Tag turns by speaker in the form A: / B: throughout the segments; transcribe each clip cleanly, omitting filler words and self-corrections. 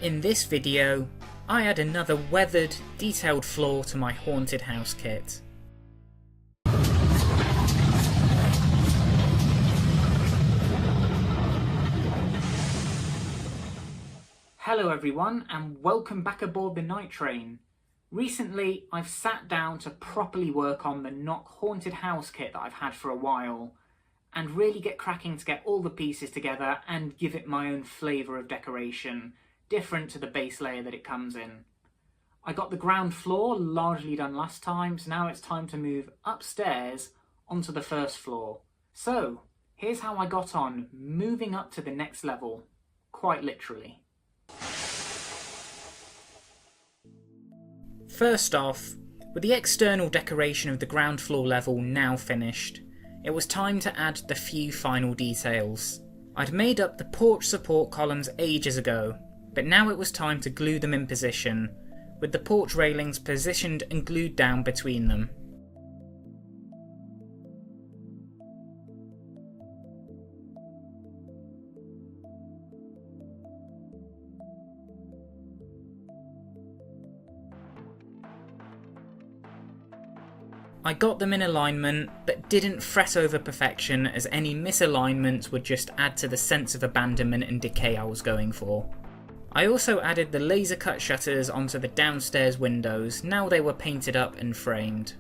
A: In this video, I add another weathered, detailed floor to my haunted house kit. Hello everyone and welcome back aboard the night train. Recently I've sat down to properly work on the Noch Haunted House kit that I've had for a while and really get cracking to get all the pieces together and give it my own flavour of decoration, different to the base layer that it comes in. I got the ground floor largely done last time, so now it's time to move upstairs onto the first floor. So here's how I got on moving up to the next level, quite literally. First off, with the external decoration of the ground floor level now finished, it was time to add the few final details. I'd made up the porch support columns ages ago, but now it was time to glue them in position, with the porch railings positioned and glued down between them. I got them in alignment, but didn't fret over perfection, as any misalignments would just add to the sense of abandonment and decay I was going for. I also added the laser cut shutters onto the downstairs windows, now they were painted up and framed.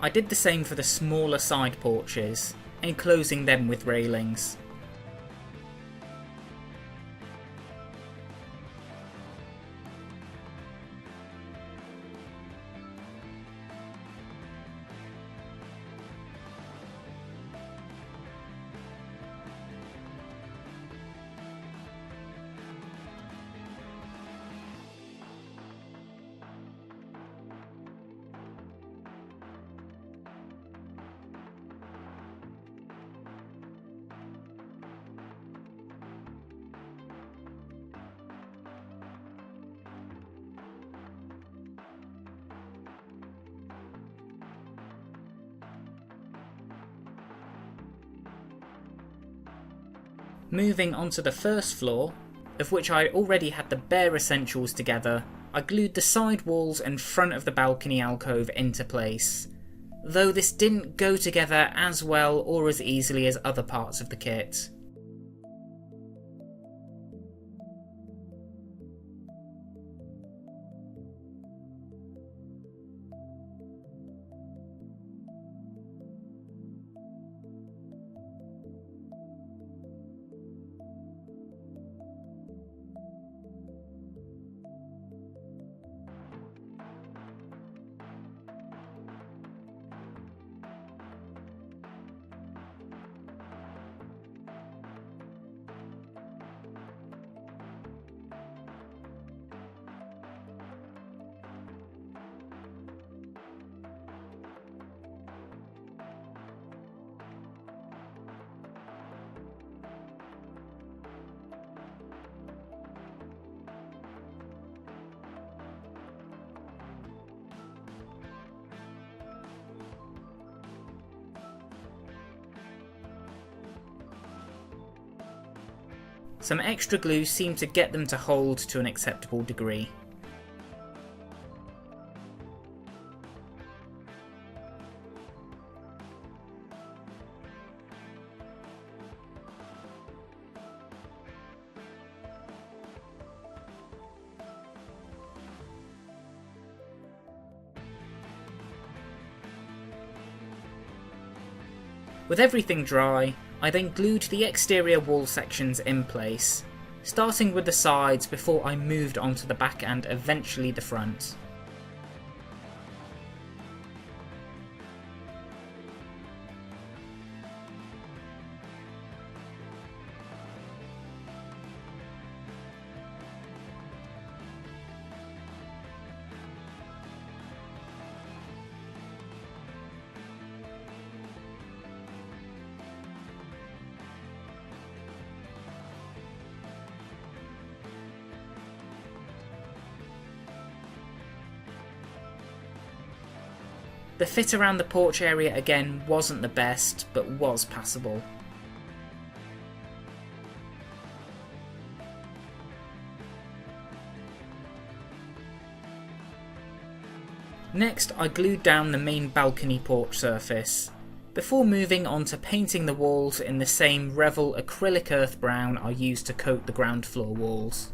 A: I did the same for the smaller side porches, enclosing them with railings. Moving onto the first floor, of which I already had the bare essentials together, I glued the side walls and front of the balcony alcove into place, though this didn't go together as well or as easily as other parts of the kit. Some extra glue seemed to get them to hold to an acceptable degree. With everything dry, I then glued the exterior wall sections in place, starting with the sides before I moved onto the back and eventually the front. The fit around the porch area again wasn't the best, but was passable. Next, I glued down the main balcony porch surface, before moving on to painting the walls in the same Revel acrylic earth brown I used to coat the ground floor walls.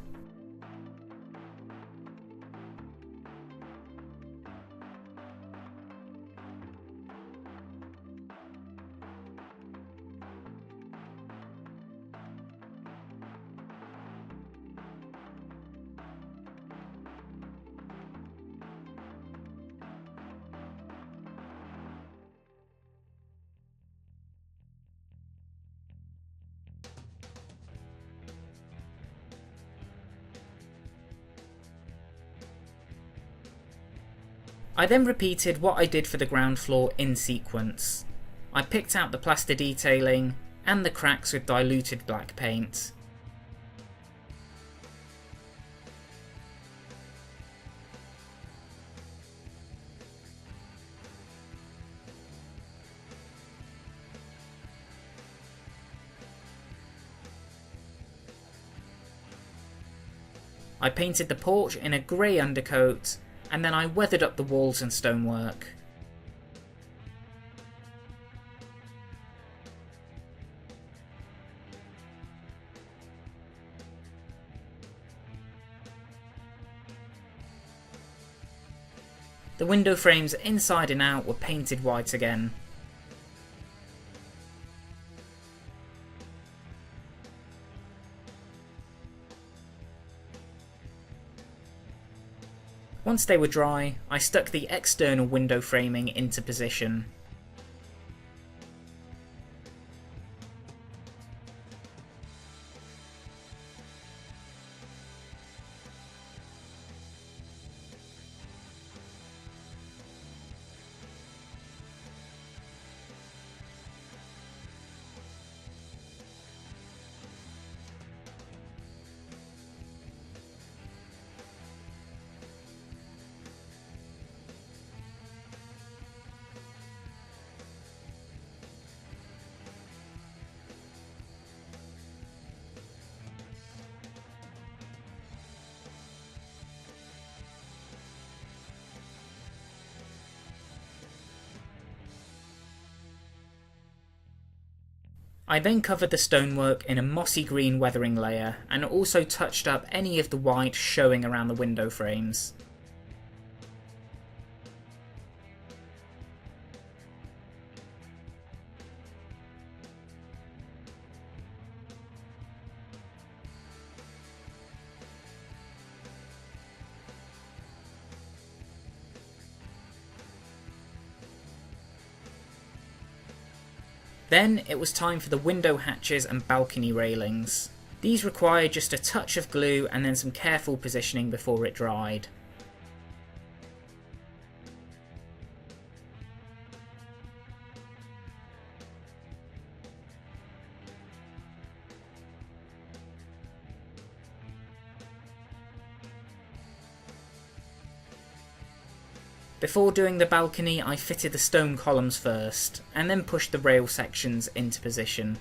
A: I then repeated what I did for the ground floor in sequence. I picked out the plaster detailing and the cracks with diluted black paint. I painted the porch in a grey undercoat, and then I weathered up the walls and stonework. The window frames inside and out were painted white again. Once they were dry, I stuck the external window framing into position. I then covered the stonework in a mossy green weathering layer and also touched up any of the white showing around the window frames. Then it was time for the window hatches and balcony railings. These required just a touch of glue and then some careful positioning before it dried. Before doing the balcony, I fitted the stone columns first, and then pushed the rail sections into position.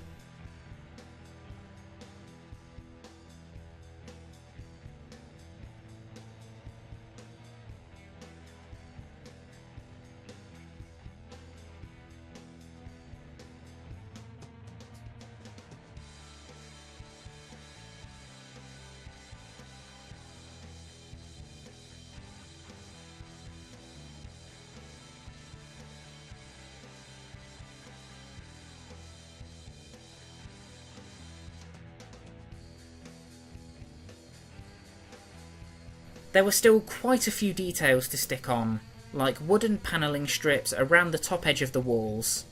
A: There were still quite a few details to stick on, like wooden panelling strips around the top edge of the walls.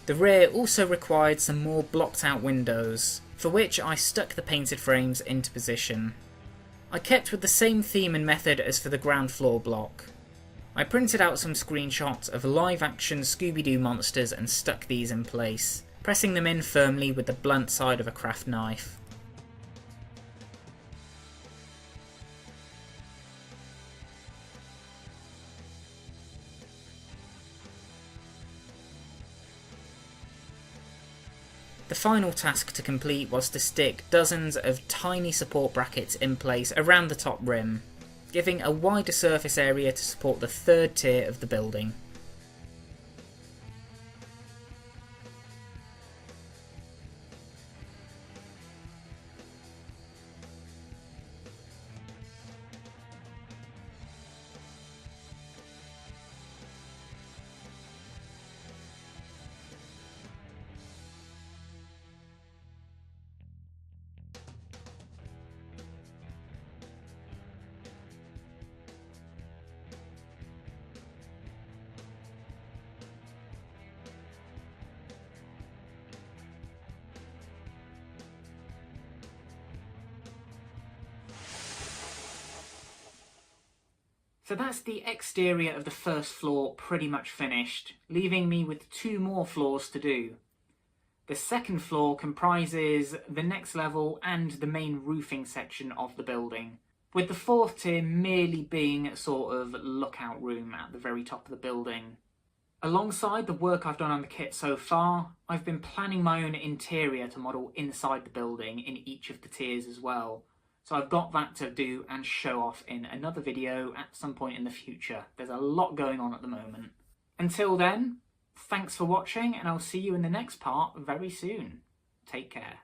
A: The rear also required some more blocked out windows, for which I stuck the painted frames into position. I kept with the same theme and method as for the ground floor block. I printed out some screenshots of live action Scooby-Doo monsters and stuck these in place, pressing them in firmly with the blunt side of a craft knife. The final task to complete was to stick dozens of tiny support brackets in place around the top rim, giving a wider surface area to support the third tier of the building. So that's the exterior of the first floor pretty much finished, leaving me with 2 more floors to do. The second floor comprises the next level and the main roofing section of the building, with the 4th tier merely being a sort of lookout room at the very top of the building. Alongside the work I've done on the kit so far, I've been planning my own interior to model inside the building in each of the tiers as well. So I've got that to do and show off in another video at some point in the future. There's a lot going on at the moment. Until then, thanks for watching, and I'll see you in the next part very soon. Take care.